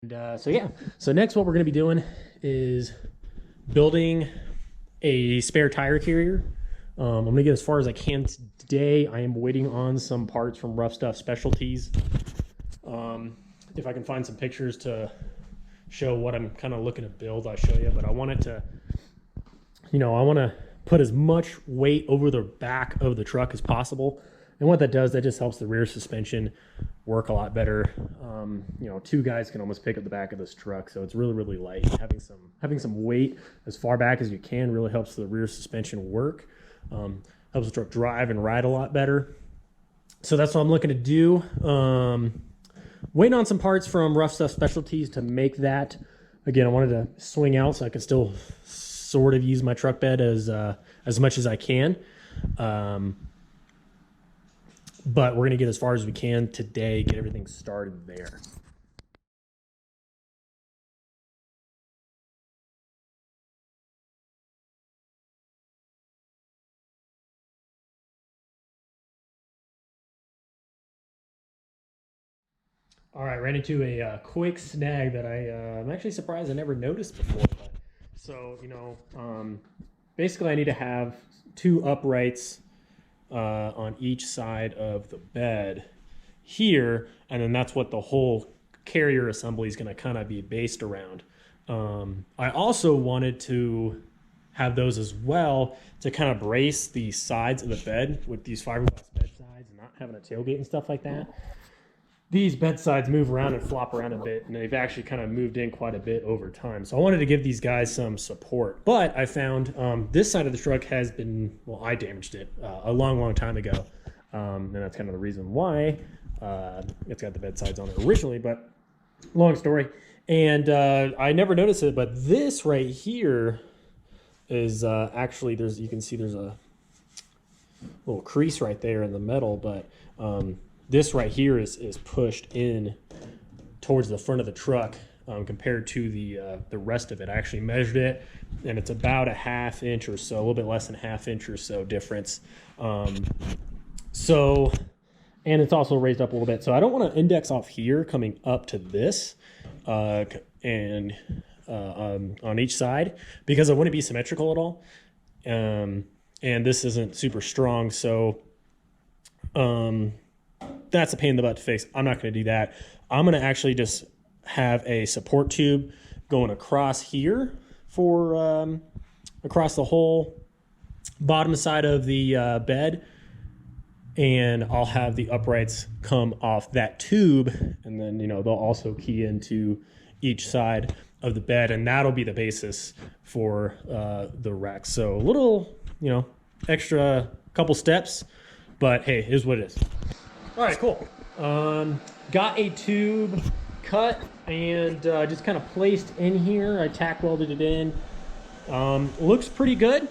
And so next what we're going to be doing is building a spare tire carrier. I'm going to get as far as I can today. I am waiting on some parts from Rough Stuff Specialties. If I can find some pictures to show what I'm kind of looking to build, I'll show you. But I want it to, I want to put as much weight over the back of the truck as possible. And what that does, that just helps the rear suspension work a lot better. Two guys can almost pick up the back of this truck, so it's really, really light. Having some weight as far back as you can really helps the rear suspension work. Helps the truck drive and ride a lot better. So that's what I'm looking to do. Waiting on some parts from Rough Stuff Specialties to make that. Again, I wanted to swing out so I can still sort of use my truck bed as much as I can. But we're going to get as far as we can today, get everything started there. All right, ran into a quick snag that I'm actually surprised I never noticed before. Basically I need to have two uprights on each side of the bed here, and then that's what the whole carrier assembly is going to kind of be based around. I also wanted to have those as well to kind of brace the sides of the bed with these fiberglass bed sides and not having a tailgate and stuff like that. These bed sides move around and flop around a bit, and they've actually kind of moved in quite a bit over time. So I wanted to give these guys some support. But I found this side of the truck has been, well, I damaged it a long, long time ago. And that's kind of the reason why it's got the bed sides on it originally, but long story. And I never noticed it, but this right here is actually, you can see there's a little crease right there in the metal, but this right here is pushed in towards the front of the truck compared to the rest of it. I actually measured it, and it's about a ½ inch or so, a little bit less than a ½ inch or so difference. And it's also raised up a little bit. So I don't want to index off here coming up to this on each side, because I wouldn't be symmetrical at all. And this isn't super strong, so that's a pain in the butt to fix. I'm not going to do that. I'm going to actually just have a support tube going across here for across the whole bottom side of the bed, and I'll have the uprights come off that tube, and then they'll also key into each side of the bed, and that'll be the basis for the rack. So a little extra couple steps, but hey, it is what it is. All right, cool. Got a tube cut and just kind of placed in here. I tack welded it in. Looks pretty good.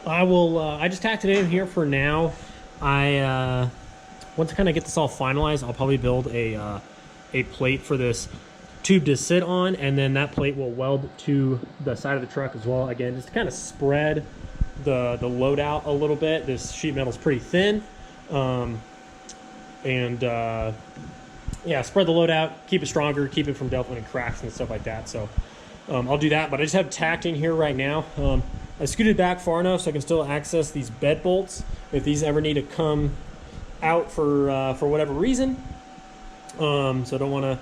I just tacked it in here for now. Once I kind of get this all finalized, I'll probably build a plate for this tube to sit on, and then that plate will weld to the side of the truck as well. Again, just to kind of spread the load out a little bit. This sheet metal is pretty thin. Spread the load out, keep it stronger, keep it from developing cracks and stuff like that. So I'll do that, but I just have tacked in here right now. I scooted back far enough so I can still access these bed bolts if these ever need to come out for whatever reason. So I don't want to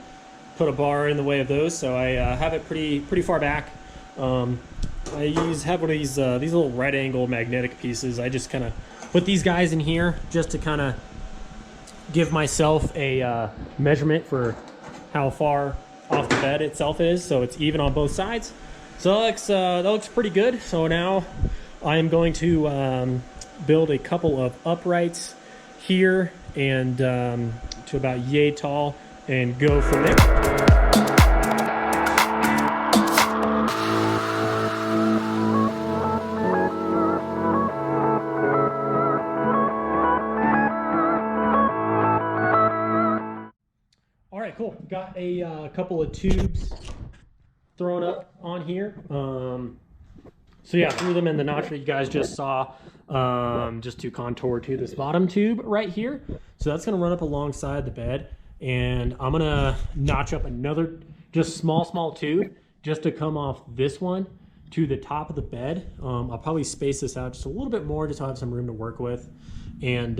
put a bar in the way of those, so I have it pretty far back. I have one of these little right angle magnetic pieces. I just kind of put these guys in here just to kind of give myself a measurement for how far off the bed itself is, so it's even on both sides. So that looks pretty good. So now I am going to build a couple of uprights here and to about yay tall and go from there. Cool. Got a couple of tubes thrown up on here. Threw them in the notch that you guys just saw, just to contour to this bottom tube right here. So that's going to run up alongside the bed. and I'm gonna notch up another just small tube just to come off this one to the top of the bed. I'll probably space this out just a little bit more just so I have some room to work with, and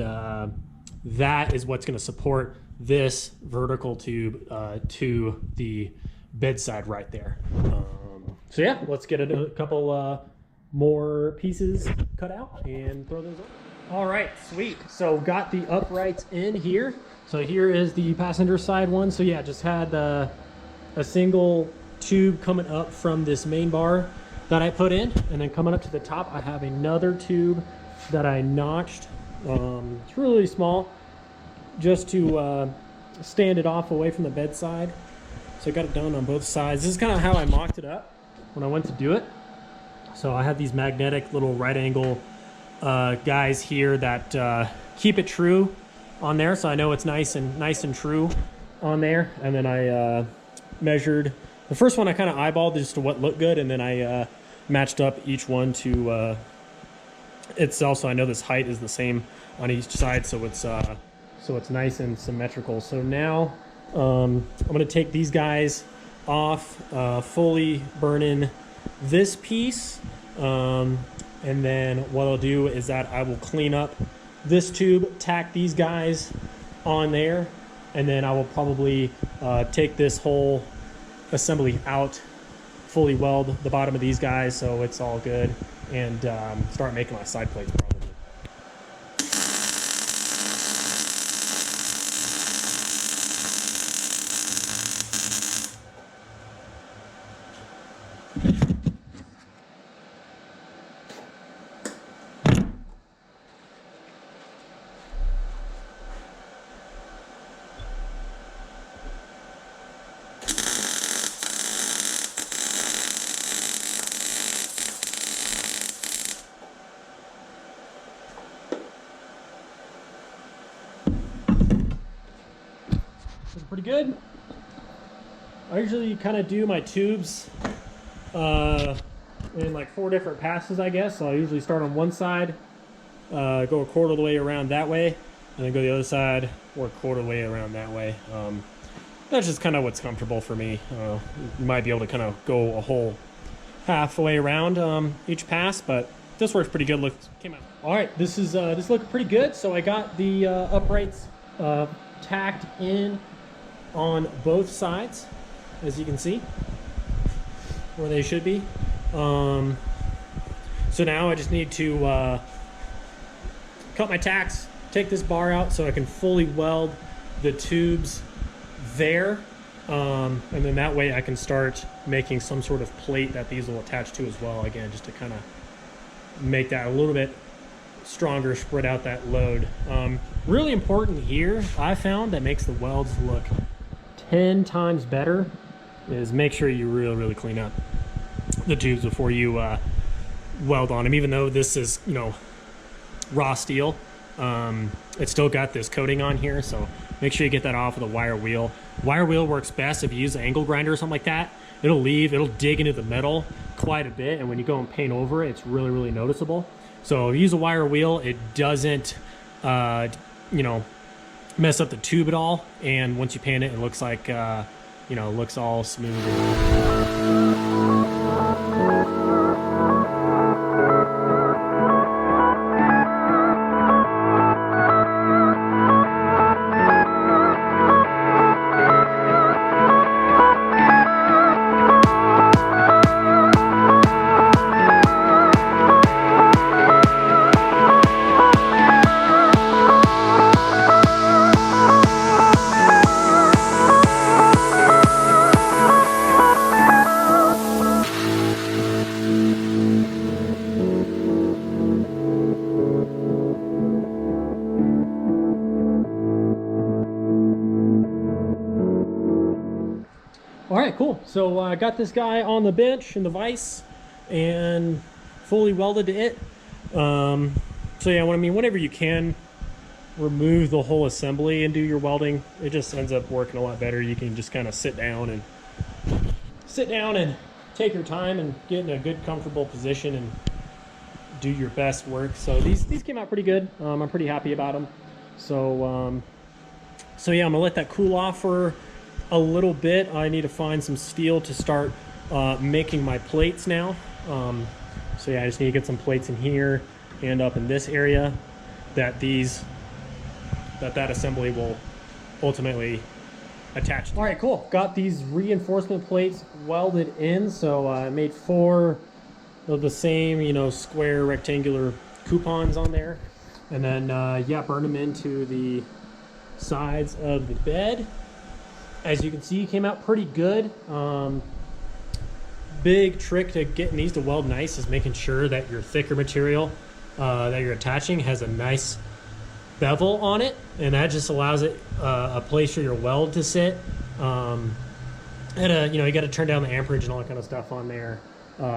that is what's going to support this vertical tube to the bedside right there. So yeah, let's get a couple more pieces cut out and throw those on. All right, sweet. So got the uprights in here. So here is the passenger side one. So yeah, just had a single tube coming up from this main bar that I put in, and then coming up to the top I have another tube that I notched. It's really small, just to stand it off away from the bedside. So I got it done on both sides. This is kind of how I mocked it up when I went to do it. So I have these magnetic little right angle guys here that keep it true on there, so I know it's nice and true on there. And then I measured the first one. I kind of eyeballed just to what looked good, and then I matched up each one to itself, so I know this height is the same on each side, so it's nice and symmetrical. So now I'm going to take these guys off, fully burn in this piece, and then what I'll do is that I will clean up this tube, tack these guys on there, and then I will probably take this whole assembly out, fully weld the bottom of these guys so it's all good, and start making my side plates probably. Pretty good. I usually kind of do my tubes in like 4 different passes, I guess. So I usually start on one side, go a quarter of the way around that way, and then go the other side, or a quarter of the way around that way. That's just kind of what's comfortable for me. You might be able to kind of go a whole halfway around each pass, but this works pretty good. Came out. All right, this looking pretty good. So I got the uprights tacked in on both sides, as you can see, where they should be. So now I just need to cut my tacks, take this bar out so I can fully weld the tubes there, and then that way I can start making some sort of plate that these will attach to as well, again, just to kind of make that a little bit stronger, spread out that load. Really important here, I found, that makes the welds look 10 times better, is make sure you really clean up the tubes before you weld on them. Even though this is, you know, raw steel, it's still got this coating on here, so make sure you get that off with a wire wheel. Wire wheel works best if you use an angle grinder or something like that. It'll dig into the metal quite a bit, and when you go and paint over it, it's really noticeable. So if you use a wire wheel, it doesn't you know, mess up the tube at all, and once you paint it, it looks like you know, looks all smooth. All right, cool. So I got this guy on the bench in the vise and fully welded to it. So yeah, whenever you can remove the whole assembly and do your welding, it just ends up working a lot better. You can just kind of sit down and take your time and get in a good, comfortable position and do your best work. So these came out pretty good. I'm pretty happy about them. So So yeah, I'm gonna let that cool off for a little bit. I need to find some steel to start making my plates now. So yeah, I just need to get some plates in here and up in this area that that assembly will ultimately attach to. All right, cool. Got these reinforcement plates welded in. So I made 4 of the same, you know, square rectangular coupons on there. And then, yeah, burn them into the sides of the bed. As you can see, came out pretty good. Big trick to getting these to weld nice is making sure that your thicker material that you're attaching has a nice bevel on it, and that just allows it a place for your weld to sit. And you know, you got to turn down the amperage and all that kind of stuff on there,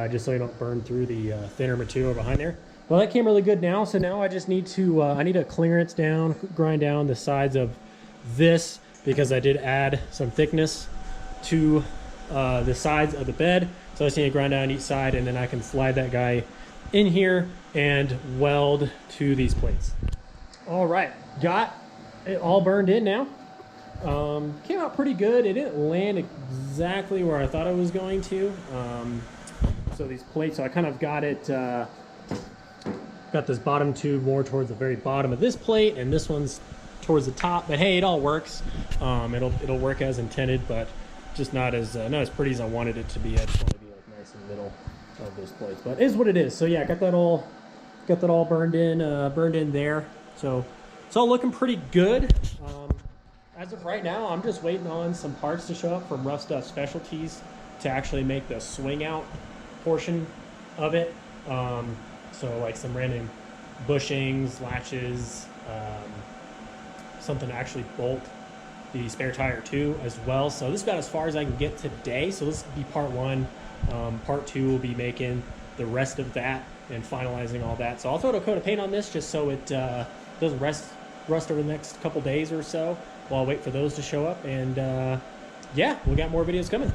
just so you don't burn through the thinner material behind there. Well, that came really good now. So now I just need to I need to clearance down, grind down the sides of this, because I did add some thickness to the sides of the bed. So I just need to grind down each side, and then I can slide that guy in here and weld to these plates. All right, got it all burned in now. Came out pretty good. It didn't land exactly where I thought it was going to. So these plates, so I kind of got it, got this bottom tube more towards the very bottom of this plate, and this one's towards the top. But hey, it all works. It'll work as intended, but just not as pretty as I wanted it to be. I just want to be like nice in the middle of those plates, but it is what it is. So yeah, got that all burned in there. So it's all looking pretty good. As of right now, I'm just waiting on some parts to show up from Rough Stuff Specialties to actually make the swing out portion of it. So like some random bushings, latches, something to actually bolt the spare tire to as well. So this is about as far as I can get today. So this will be part 1. Part 2 will be making the rest of that and finalizing all that. So I'll throw a coat of paint on this just so it doesn't rust over the next couple days or so while I wait for those to show up. And yeah, we got more videos coming.